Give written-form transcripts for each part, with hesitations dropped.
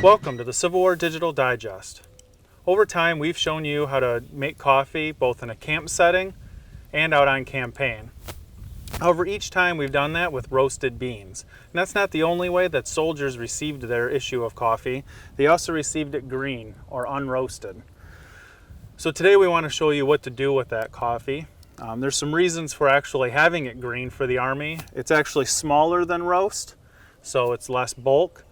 Welcome to the Civil War Digital Digest. Over time, we've shown you how to make coffee both in a camp setting and out on campaign. However, each time we've done that with roasted beans. And that's not the only way that soldiers received their issue of coffee. They also received it green or unroasted. So today we want to show you what to do with that coffee. There's some reasons for actually having it green for the Army. It's actually smaller than roast, so it's less bulk.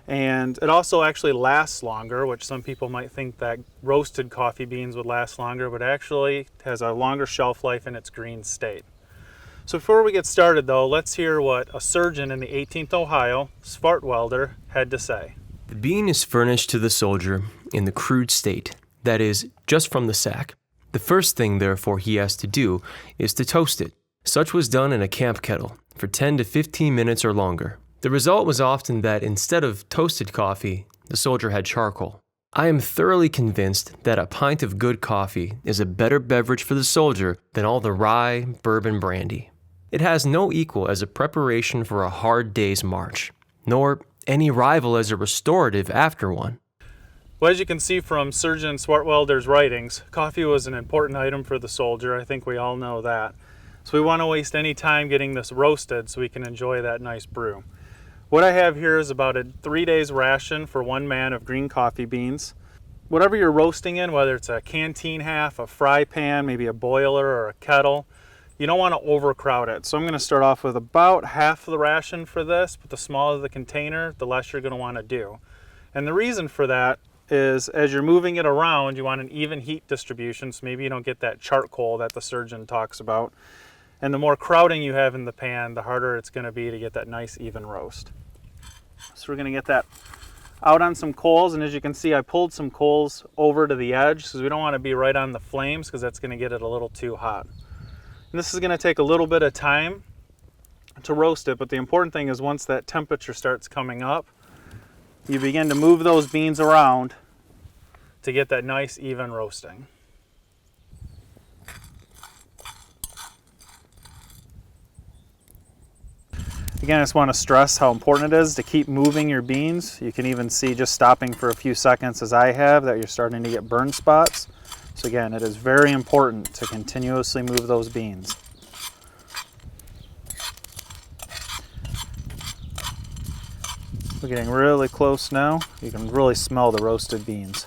And it also actually lasts longer, which some people might think that roasted coffee beans would last longer, but actually has a longer shelf life in its green state. So before we get started though, let's hear what a surgeon in the 18th Ohio, Swartwelder, had to say. The bean is furnished to the soldier in the crude state, that is, just from the sack. The first thing, therefore, he has to do is to toast it. Such was done in a camp kettle for 10 to 15 minutes or longer. The result was often that instead of toasted coffee, the soldier had charcoal. I am thoroughly convinced that a pint of good coffee is a better beverage for the soldier than all the rye, bourbon, brandy. It has no equal as a preparation for a hard day's march, nor any rival as a restorative after one. Well, as you can see from Surgeon Swartwelder's writings, coffee was an important item for the soldier. I think we all know that. So we want to waste any time getting this roasted so we can enjoy that nice brew. What I have here is about a 3 days ration for one man of green coffee beans. Whatever you're roasting in, whether it's a canteen half, a fry pan, maybe a boiler or a kettle, you don't want to overcrowd it. So I'm going to start off with about half the ration for this, but the smaller the container, the less you're going to want to do. And the reason for that is as you're moving it around, you want an even heat distribution, so maybe you don't get that charcoal that the surgeon talks about. And the more crowding you have in the pan, the harder it's going to be to get that nice even roast. So we're going to get that out on some coals, and as you can see I pulled some coals over to the edge because we don't want to be right on the flames because that's going to get it a little too hot. And this is going to take a little bit of time to roast it, but the important thing is once that temperature starts coming up, you begin to move those beans around to get that nice even roasting. Again, I just want to stress how important it is to keep moving your beans. You can even see just stopping for a few seconds as I have that you're starting to get burn spots. So again, it is very important to continuously move those beans. We're getting really close now. You can really smell the roasted beans.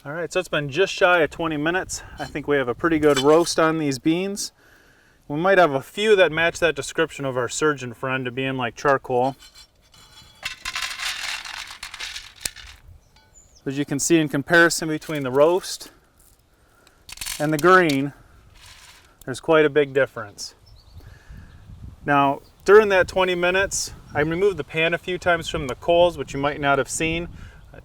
All right, so it's been just shy of 20 minutes. I think we have a pretty good roast on these beans. We might have a few that match that description of our surgeon friend to being like charcoal. As you can see in comparison between the roast and the green, there's quite a big difference. Now, during that 20 minutes, I removed the pan a few times from the coals, which you might not have seen,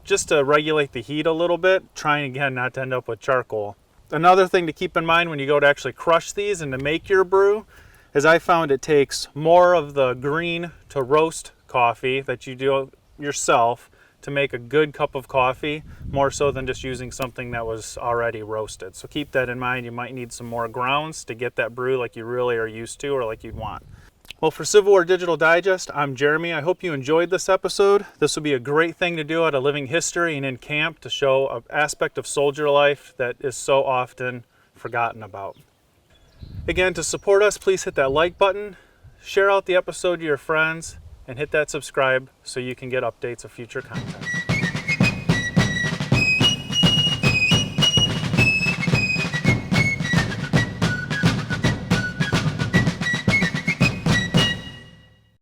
just to regulate the heat a little bit, trying again not to end up with charcoal. Another thing to keep in mind when you go to actually crush these and to make your brew is I found it takes more of the green to roast coffee that you do yourself to make a good cup of coffee, more so than just using something that was already roasted. So keep that in mind. You might need some more grounds to get that brew like you really are used to or like you'd want. Well, for Civil War Digital Digest, I'm Jeremy. I hope you enjoyed this episode. This will be a great thing to do out of living history and in camp to show an aspect of soldier life that is so often forgotten about. Again, to support us, please hit that like button, share out the episode to your friends, and hit that subscribe so you can get updates of future content.